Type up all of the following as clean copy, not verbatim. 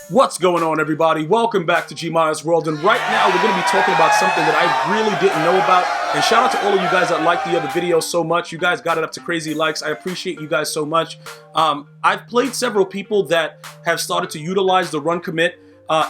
What's going on, everybody? Welcome back to GmiasWorld, and right now we're going to be talking about something that I really didn't know about. And shout out to all of you guys that liked the other video so much. You guys got it up to crazy likes. I appreciate you guys so much. I've played several people that have started to utilize the run commit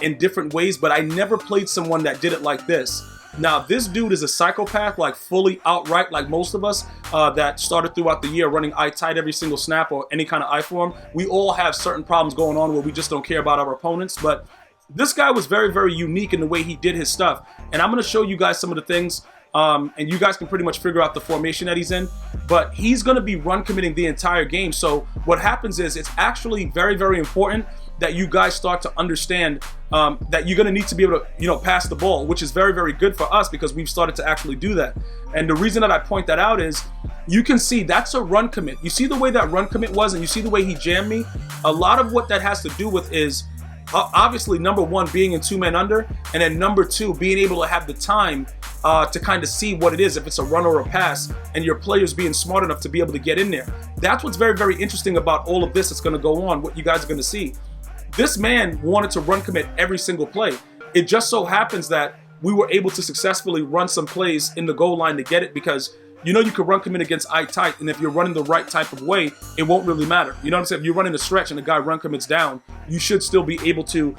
in different ways, but I never played someone that did it like this. Now, this dude is a psychopath, like fully outright, like most of us that started throughout the year running eye tight every single snap or any kind of eye form. We all have certain problems going on where we just don't care about our opponents, but this guy was very, very unique in the way he did his stuff. And I'm going to show you guys some of the things, and you guys can pretty much figure out the formation that he's in. But he's going to be run committing the entire game. So what happens is it's actually very, very important that you guys start to understand that you're going to need to be able to, pass the ball, which is very, very good for us because we've started to actually do that. And the reason that I point that out is you can see that's a run commit. You see the way that run commit was, and you see the way he jammed me. A lot of what that has to do with is obviously, number one, being in two men under, and then number two, being able to have the time to kind of see what it is, if it's a run or a pass, and your players being smart enough to be able to get in there. That's what's very, very interesting about all of this that's going to go on, what you guys are going to see. This man wanted to run commit every single play. It just so happens that we were able to successfully run some plays in the goal line to get it because you can run commit against eye tight, and if you're running the right type of way, it won't really matter. You know what I'm saying? If you're running a stretch and the guy run commits down, you should still be able to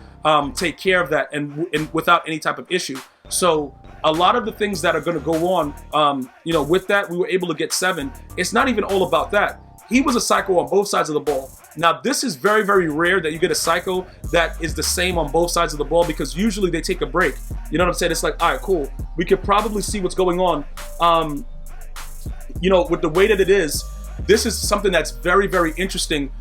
take care of that and without any type of issue. So a lot of the things that are going to go on, with that, we were able to get 7. It's not even all about that. He was a psycho on both sides of the ball. Now, this is very, very rare that you get a psycho that is the same on both sides of the ball because usually they take a break. You know what I'm saying? It's like, all right, cool. We could probably see what's going on. With the way that it is, this is something that's very, very interesting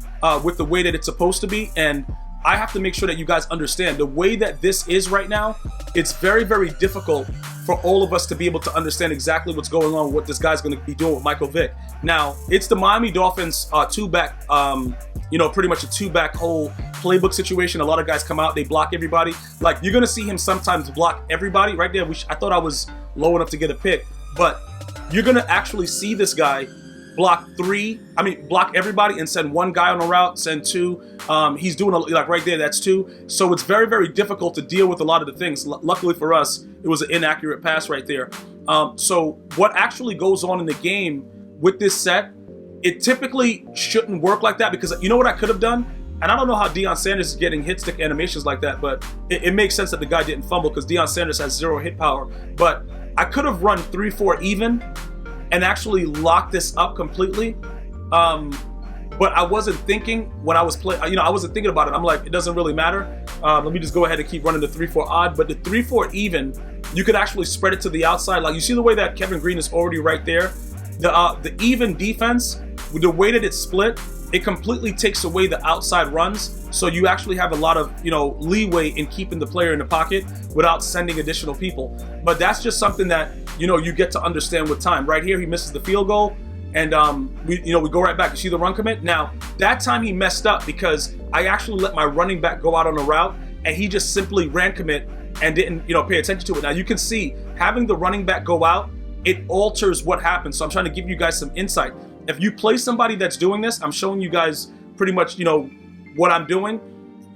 with the way that it's supposed to be. And I have to make sure that you guys understand the way that this is right now. It's very, very difficult for all of us to be able to understand exactly what's going on, what this guy's going to be doing with Michael Vick. Now, it's the Miami Dolphins two-back, pretty much a two-back whole playbook situation. A lot of guys come out, they block everybody. Like, you're going to see him sometimes block everybody. Right there, I thought I was low enough to get a pick, but you're going to actually see this guy block everybody and send one guy on a route, send 2. He's doing like right there, that's 2. So it's very, very difficult to deal with a lot of the things. Luckily for us, it was an inaccurate pass right there. So what actually goes on in the game with this set, it typically shouldn't work like that because you know what I could have done? And I don't know how Deion Sanders is getting hit stick animations like that, but it makes sense that the guy didn't fumble because Deion Sanders has 0 hit power. But I could have run 3-4 even and actually lock this up completely. But I wasn't thinking when I was playing, I wasn't thinking about it. I'm like, it doesn't really matter. Let me just go ahead and keep running the 3-4 odd. But the 3-4 even, you could actually spread it to the outside. Like, you see the way that Kevin Green is already right there? The even defense, with the way that it's split, it completely takes away the outside runs. So you actually have a lot of, leeway in keeping the player in the pocket without sending additional people. But that's just something that, you get to understand with time. Right here, he misses the field goal. And we go right back. You see the run commit? Now, that time he messed up because I actually let my running back go out on a route and he just simply ran commit and didn't, pay attention to it. Now, you can see having the running back go out, it alters what happens. So I'm trying to give you guys some insight. If you play somebody that's doing this, I'm showing you guys pretty much, what I'm doing.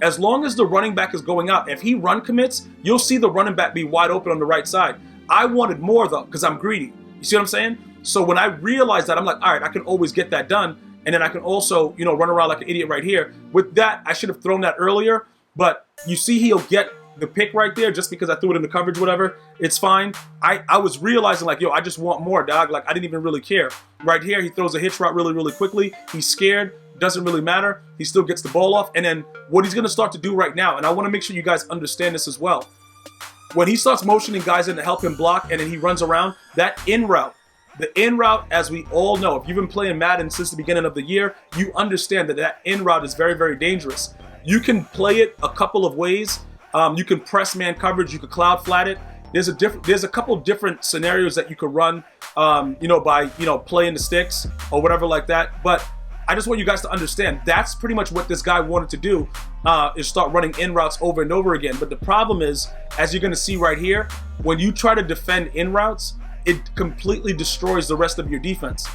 As long as the running back is going out, if he run commits, you'll see the running back be wide open on the right side. I wanted more though, because I'm greedy. You see what I'm saying? So when I realized that, I'm like, all right, I can always get that done. And then I can also, run around like an idiot right here. With that, I should have thrown that earlier, but you see he'll get the pick right there just because I threw it in the coverage, whatever. It's fine. I was realizing like, I just want more, dog. Like, I didn't even really care. Right here, he throws a hitch route really, really quickly. He's scared. Doesn't really matter. He still gets the ball off. And then what he's going to start to do right now, and I want to make sure you guys understand this as well. When he starts motioning guys in to help him block and then he runs around, that in route, the in route, as we all know, if you've been playing Madden since the beginning of the year, you understand that in route is very, very dangerous. You can play it a couple of ways. You can press man coverage. You could cloud flat it. There's a couple different scenarios that you could run, by playing the sticks or whatever like that. But I just want you guys to understand that's pretty much what this guy wanted to do, is start running in routes over and over again. But the problem is, as you're going to see right here, when you try to defend in routes, it completely destroys the rest of your defense.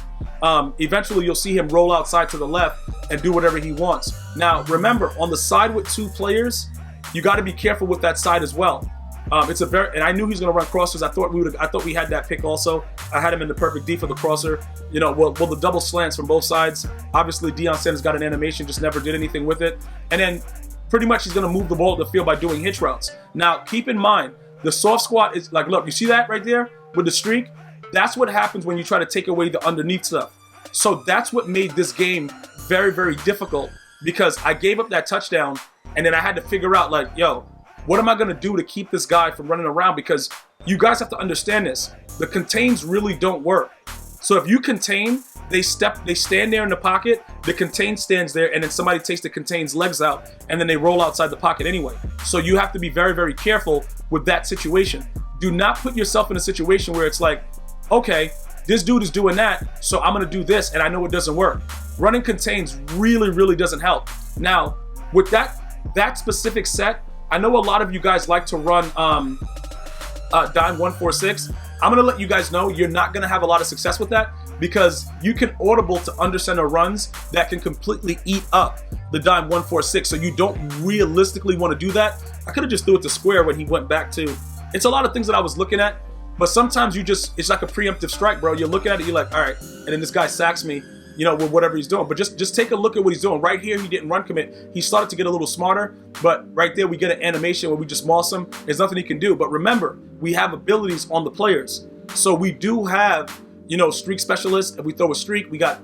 Eventually, you'll see him roll outside to the left and do whatever he wants. Now, remember, on the side with 2 players, you got to be careful with that side as well. And I knew he was going to run crossers. I thought we had that pick also. I had him in the perfect D for the crosser. You know, well, the double slants from both sides. Obviously, Deion Sanders got an animation, just never did anything with it. And then pretty much he's going to move the ball to the field by doing hitch routes. Now, keep in mind, the soft squat is like, look, you see that right there with the streak? That's what happens when you try to take away the underneath stuff. So that's what made this game very, very difficult, because I gave up that touchdown and then I had to figure out, like, yo, what am I going to do to keep this guy from running around? Because you guys have to understand this. The contains really don't work. So if you contain, they stand there in the pocket, the contain stands there, and then somebody takes the contain's legs out, and then they roll outside the pocket anyway. So you have to be very, very careful with that situation. Do not put yourself in a situation where it's like, okay, this dude is doing that, so I'm going to do this, and I know it doesn't work. Running contains really, really doesn't help. Now, with that specific set, I know a lot of you guys like to run dime 146. I'm gonna let you guys know you're not gonna have a lot of success with that, because you can audible to under center runs that can completely eat up the dime 146. So you don't realistically want to do that. I could have just threw it to square when he went back to. It's a lot of things that I was looking at, but sometimes it's like a preemptive strike, bro. You're looking at it, you're like, all right, and then this guy sacks me, you know, with whatever he's doing. But just take a look at what he's doing. Right here, he didn't run commit. He started to get a little smarter, but right there we get an animation where we just moss him. There's nothing he can do. But remember, we have abilities on the players. So we do have, you know, streak specialists. If we throw a streak, we got,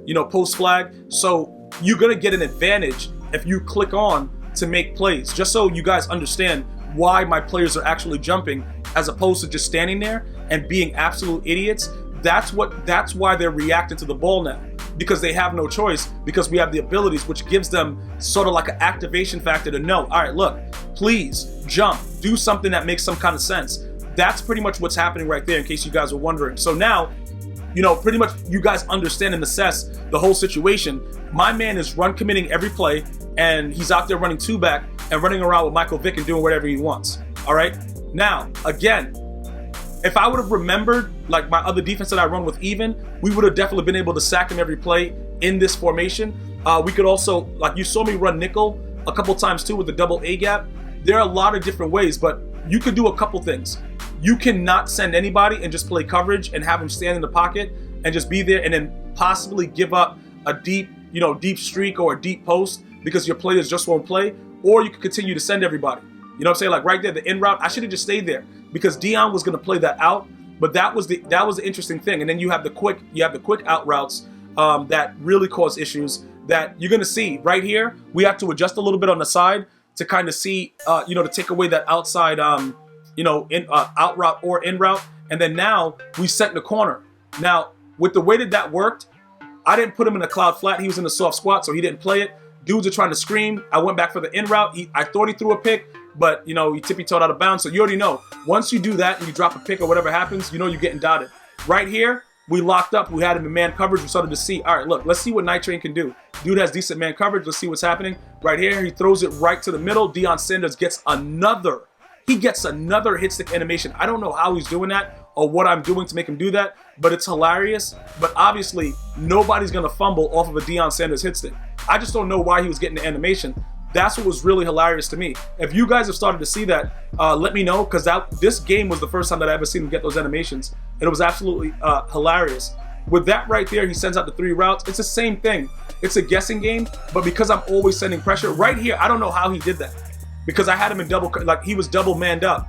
you know, post flag. So you're going to get an advantage if you click on to make plays. Just so you guys understand why my players are actually jumping as opposed to just standing there and being absolute idiots. That's why they're reacting to the ball now, because they have no choice, because we have the abilities, which gives them sort of like an activation factor to know, all right, look, please jump, do something that makes some kind of sense. That's pretty much what's happening right there, in case you guys were wondering. So now, you know, pretty much you guys understand and assess the whole situation. My man is run committing every play, and he's out there running two back and running around with Michael Vick and doing whatever he wants. All right. Now, again, if I would have remembered like my other defense that I run with even, we would have definitely been able to sack him every play in this formation. We could also, like you saw me run nickel a couple times too with the double A gap. There are a lot of different ways, but you could do a couple things. You cannot send anybody and just play coverage and have him stand in the pocket and just be there and then possibly give up a deep streak or a deep post because your players just won't play. Or you could continue to send everybody. You know what I'm saying? Like right there, the in route, I should have just stayed there because Deion was going to play that out. But that was the interesting thing. And then you have the quick out routes that really cause issues that you're going to see right here. We have to adjust a little bit on the side to kind of see, to take away that outside, out route or in route. And then now we set in the corner. Now, with the way that worked, I didn't put him in a cloud flat. He was in the soft squat, so he didn't play it. Dudes are trying to scream. I went back for the in route. I thought he threw a pick, but, he tippy-toed out of bounds. So you already know. Once you do that and you drop a pick or whatever happens, you're getting dotted. Right here, we locked up. We had him in man coverage. We started to see, all right, look, let's see what Night Train can do. Dude has decent man coverage. Let's see what's happening. Right here, he throws it right to the middle. Deion Sanders gets another hit stick animation. I don't know how he's doing that or what I'm doing to make him do that, but it's hilarious. But obviously, nobody's going to fumble off of a Deion Sanders hit stick. I just don't know why he was getting the animation. That's what was really hilarious to me. If you guys have started to see that, let me know, because this game was the first time that I ever seen him get those animations, and it was absolutely hilarious. With that right there, he sends out the 3 routes. It's the same thing. It's a guessing game, but because I'm always sending pressure, right here, I don't know how he did that, because I had him in he was double manned up,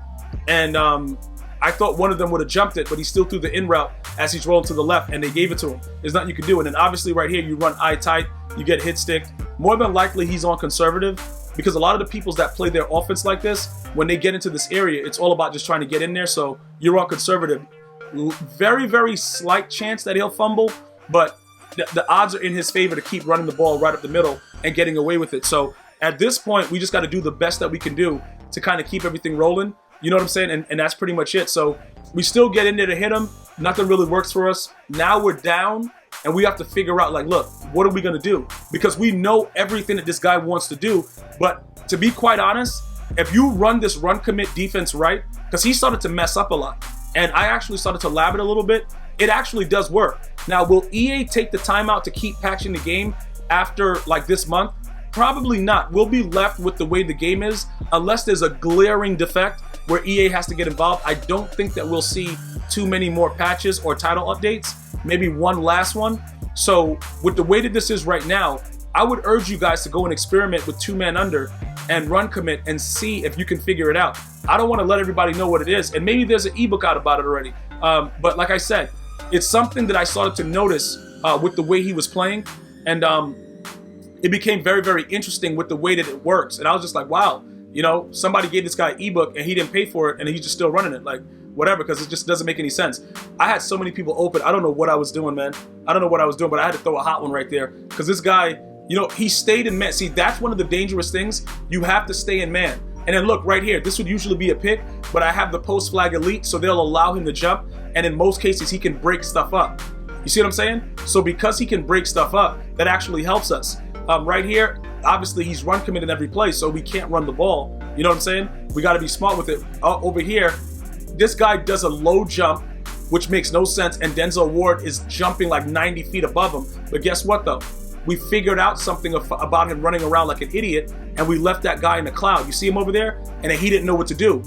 and I thought one of them would have jumped it, but he still threw the in route as he's rolling to the left, and they gave it to him. There's nothing you can do. And then obviously right here, you run eye tight, you get hit stick. More than likely, he's on conservative, because a lot of the peoples that play their offense like this, when they get into this area, it's all about just trying to get in there. So you're on conservative. Very, very slight chance that he'll fumble, but the odds are in his favor to keep running the ball right up the middle and getting away with it. So at this point, we just got to do the best that we can do to kind of keep everything rolling. You know what I'm saying? And that's pretty much it. So we still get in there to hit him. Nothing really works for us. Now we're down, and we have to figure out, like, look, what are we going to do? Because we know everything that this guy wants to do. But to be quite honest, if you run this run commit defense right, because he started to mess up a lot, and I actually started to lab it a little bit, it actually does work. Now, will EA take the time out to keep patching the game after, like, this month? Probably not. We'll be left with the way the game is, unless there's a glaring defect where EA has to get involved. I don't think that we'll see too many more patches or title updates, maybe one last one. So with the way that this is right now, I would urge you guys to go and experiment with 2-man under and run commit and see if you can figure it out. I don't want to let everybody know what it is, and maybe there's an ebook out about it already. But like I said, it's something that I started to notice with the way he was playing, and it became very, very interesting with the way that it works. And I was just like, wow, you know, somebody gave this guy an ebook and he didn't pay for it, and he's just still running it. Like, whatever, because it just doesn't make any sense. I had so many people open. I don't know what I was doing, man. I don't know what I was doing, but I had to throw a hot one right there, because this guy, you know, he stayed in man. See, that's one of the dangerous things. You have to stay in man. And then look right here, this would usually be a pick, but I have the post flag elite, so they'll allow him to jump. And in most cases, he can break stuff up. You see what I'm saying? So because he can break stuff up, that actually helps us. Right here, obviously he's run committed every play, so we can't run the ball. You know what I'm saying? We got to be smart with it. Over here, this guy does a low jump, which makes no sense, and Denzel Ward is jumping like 90 feet above him. But guess what though? We figured out something about him running around like an idiot, and we left that guy in the cloud. You see him over there? And then he didn't know what to do.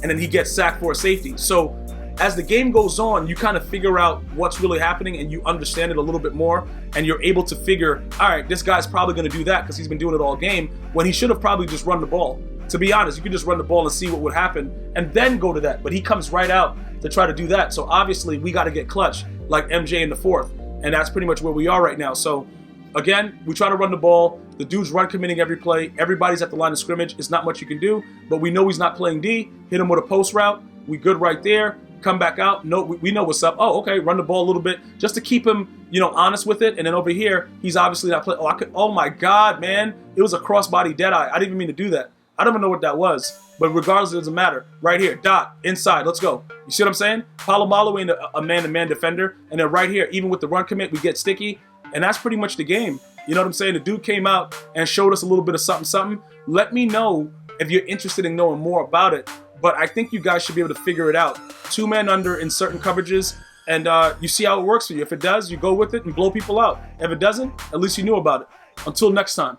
And then he gets sacked for a safety. So as the game goes on, you kind of figure out what's really happening, and you understand it a little bit more, and you're able to figure, all right, this guy's probably going to do that because he's been doing it all game, when he should have probably just run the ball. To be honest, you could just run the ball and see what would happen and then go to that. But he comes right out to try to do that. So obviously we got to get clutch like MJ in the fourth. And that's pretty much where we are right now. So again, we try to run the ball. The dude's run committing every play. Everybody's at the line of scrimmage. It's not much you can do, but we know he's not playing D. Hit him with a post route. We good right there. Come back out. No, we know what's up. Oh, okay. Run the ball a little bit just to keep him, you know, honest with it. And then over here, he's obviously not playing. Oh my God, man. It was a crossbody dead eye. I didn't even mean to do that. I don't even know what that was, but regardless, it doesn't matter. Right here, dot, inside, let's go. You see what I'm saying? Palomalo ain't a man-to-man defender. And then right here, even with the run commit, we get sticky. And that's pretty much the game. You know what I'm saying? The dude came out and showed us a little bit of something. Let me know if you're interested in knowing more about it. But I think you guys should be able to figure it out. 2-man under in certain coverages, and you see how it works for you. If it does, you go with it and blow people out. If it doesn't, at least you knew about it. Until next time,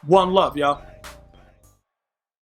one love, y'all.